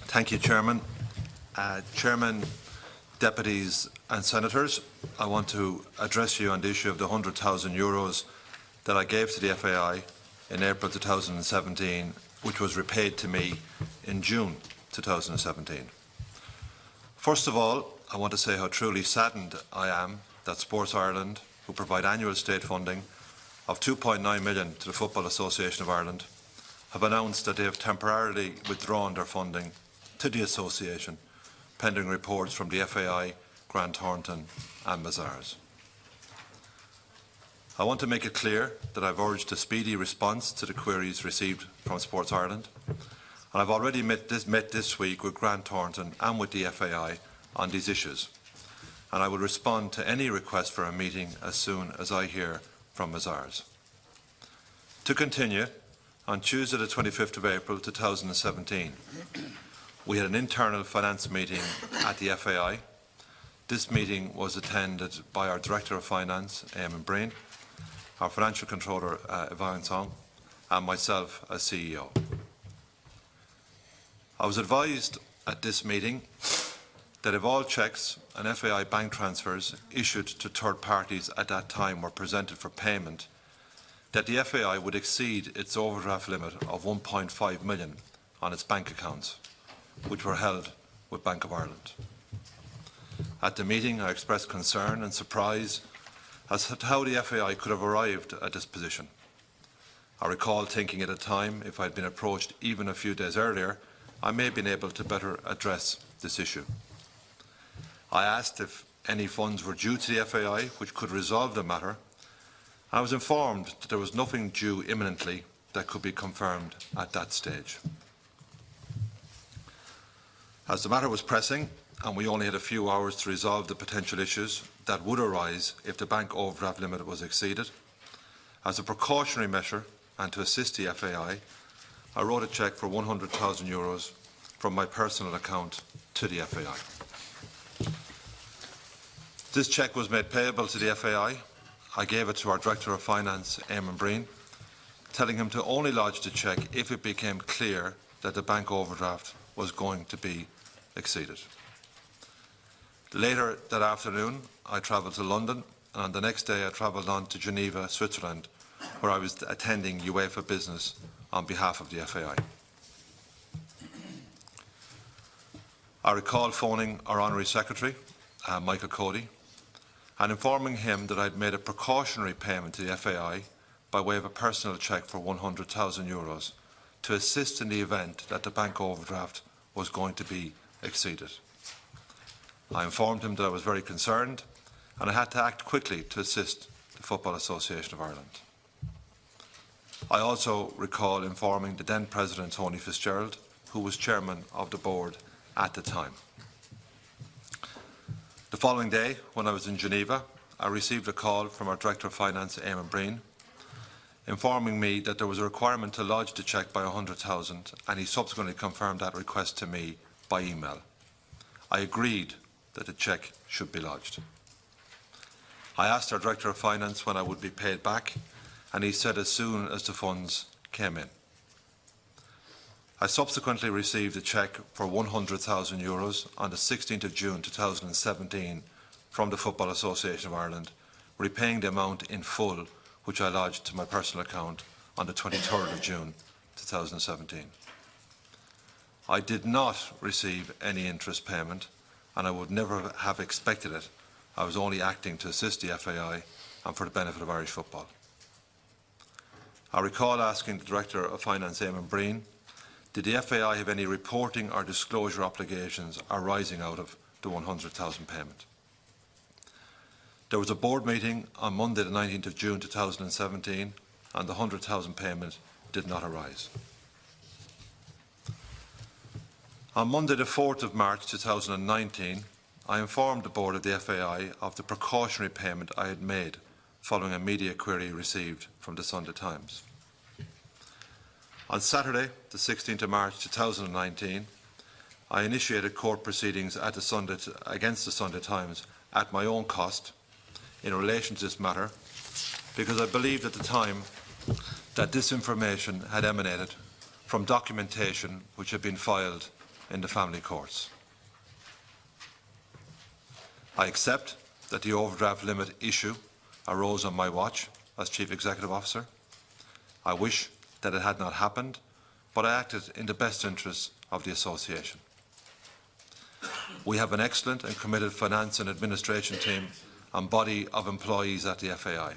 Thank you, Chairman. Chairman, Deputies and Senators, I want to address you on the issue of the €100,000 that I gave to the FAI in April 2017, which was repaid to me in June 2017. First of all, I want to say how truly saddened I am that Sports Ireland, who provide annual state funding of €2.9 million to the Football Association of Ireland, have announced that they have temporarily withdrawn their funding to the association, pending reports from the FAI, Grant Thornton and Mazars. I want to make it clear that I have urged a speedy response to the queries received from Sports Ireland, and I have already met this week with Grant Thornton and with the FAI on these issues, and I will respond to any request for a meeting as soon as I hear from Mazars. To continue, on Tuesday the 25th of April 2017, we had an internal finance meeting at the FAI. This meeting was attended by our Director of Finance, Eamon Breen, our Financial Controller, Yvonne Song, and myself as CEO. I was advised at this meeting that if all cheques and FAI bank transfers issued to third parties at that time were presented for payment, that the FAI would exceed its overdraft limit of €1.5 million on its bank accounts, which were held with Bank of Ireland. At the meeting, I expressed concern and surprise as to how the FAI could have arrived at this position. I recall thinking at the time, if I had been approached even a few days earlier, I may have been able to better address this issue. I asked if any funds were due to the FAI which could resolve the matter. I was informed that there was nothing due imminently that could be confirmed at that stage. As the matter was pressing, and we only had a few hours to resolve the potential issues that would arise if the bank overdraft limit was exceeded, as a precautionary measure and to assist the FAI, I wrote a cheque for €100,000 from my personal account to the FAI. This cheque was made payable to the FAI. I gave it to our Director of Finance, Eamon Breen, telling him to only lodge the cheque if it became clear that the bank overdraft was going to be exceeded. Later that afternoon, I travelled to London, and on the next day I travelled on to Geneva, Switzerland, where I was attending UEFA business on behalf of the FAI. I recall phoning our Honorary Secretary, Michael Cody, and informing him that I had made a precautionary payment to the FAI by way of a personal cheque for €100,000 to assist in the event that the bank overdraft was going to be exceeded. I informed him that I was very concerned and I had to act quickly to assist the Football Association of Ireland. I also recall informing the then President Tony Fitzgerald, who was Chairman of the Board at the time. The following day, when I was in Geneva, I received a call from our Director of Finance, Eamon Breen, informing me that there was a requirement to lodge the cheque by €100,000, and he subsequently confirmed that request to me by email. I agreed that the cheque should be lodged. I asked our Director of Finance when I would be paid back, and he said as soon as the funds came in. I subsequently received a cheque for €100,000 on the 16th of June 2017 from the Football Association of Ireland, repaying the amount in full which I lodged to my personal account on the 23rd of June 2017. I did not receive any interest payment, and I would never have expected it. I was only acting to assist the FAI and for the benefit of Irish football. I recall asking the Director of Finance, Eamon Breen, did the FAI have any reporting or disclosure obligations arising out of the €100,000 payment? There was a board meeting on Monday the 19th of June 2017 and the €100,000 payment did not arise. On Monday the 4th of March 2019, I informed the board of the FAI of the precautionary payment I had made following a media query received from the Sunday Times. On Saturday, the 16th of March 2019, I initiated court proceedings against the Sunday Times at my own cost in relation to this matter, because I believed at the time that this information had emanated from documentation which had been filed in the family courts. I accept that the overdraft limit issue arose on my watch as Chief Executive Officer. I wish that it had not happened, but I acted in the best interests of the Association. We have an excellent and committed finance and administration team and body of employees at the FAI,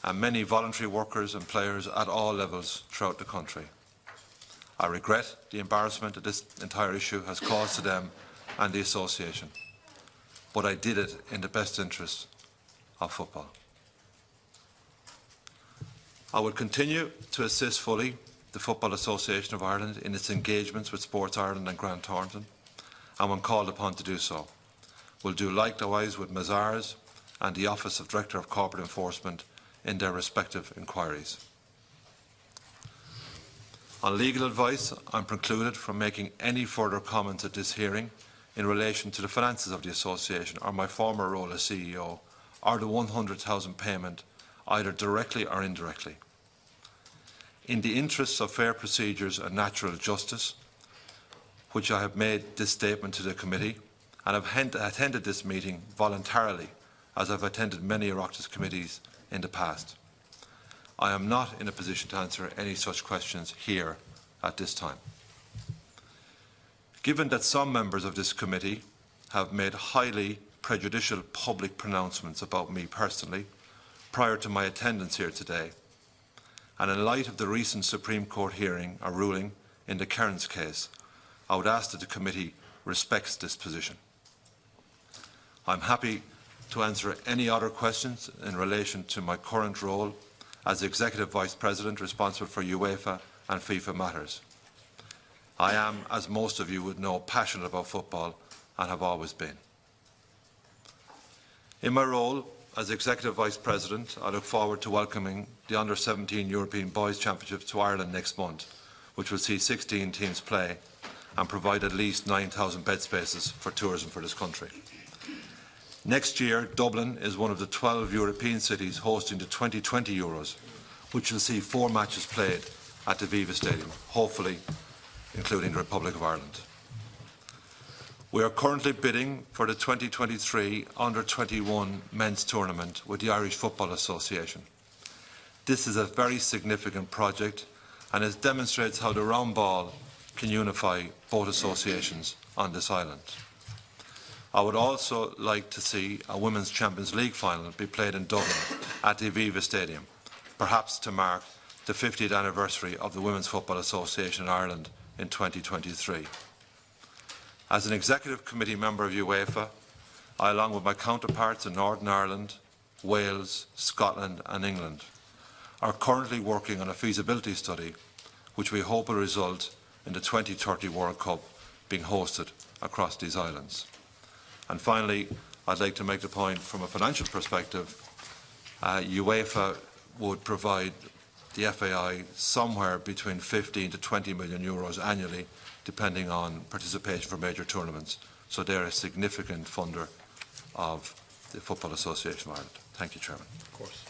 and many voluntary workers and players at all levels throughout the country. I regret the embarrassment that this entire issue has caused to them and the Association, but I did it in the best interest of football. I will continue to assist fully the Football Association of Ireland in its engagements with Sports Ireland and Grant Thornton, and when called upon to do so, will do likewise with Mazars and the Office of Director of Corporate Enforcement in their respective inquiries. On legal advice, I am precluded from making any further comments at this hearing in relation to the finances of the Association or my former role as CEO, or the £100,000 payment, either directly or indirectly. In the interests of fair procedures and natural justice, which I have made this statement to the committee, and have attended this meeting voluntarily, as I have attended many Oireachteas committees in the past. I am not in a position to answer any such questions here at this time. Given that some members of this committee have made highly prejudicial public pronouncements about me personally prior to my attendance here today, and in light of the recent Supreme Court hearing or ruling in the Kearns case, I would ask that the committee respects this position. I am happy to answer any other questions in relation to my current role as Executive Vice President responsible for UEFA and FIFA matters. I am, as most of you would know, passionate about football and have always been. In my role as Executive Vice President, I look forward to welcoming the Under-17 European Boys Championship to Ireland next month, which will see 16 teams play and provide at least 9,000 bed spaces for tourism for this country. Next year, Dublin is one of the 12 European cities hosting the 2020 Euros, which will see 4 matches played at the Viva Stadium, hopefully including the Republic of Ireland. We are currently bidding for the 2023 Under-21 men's tournament with the Irish Football Association. This is a very significant project and it demonstrates how the round ball can unify both associations on this island. I would also like to see a Women's Champions League final be played in Dublin at the Aviva Stadium, perhaps to mark the 50th anniversary of the Women's Football Association in Ireland in 2023. As an Executive Committee member of UEFA, I, along with my counterparts in Northern Ireland, Wales, Scotland and England, are currently working on a feasibility study which we hope will result in the 2030 World Cup being hosted across these islands. And finally, I'd like to make the point from a financial perspective, UEFA would provide the FAI somewhere between 15 to 20 million euros annually, depending on participation for major tournaments. So they're a significant funder of the Football Association of Ireland. Thank you, Chairman. Of course.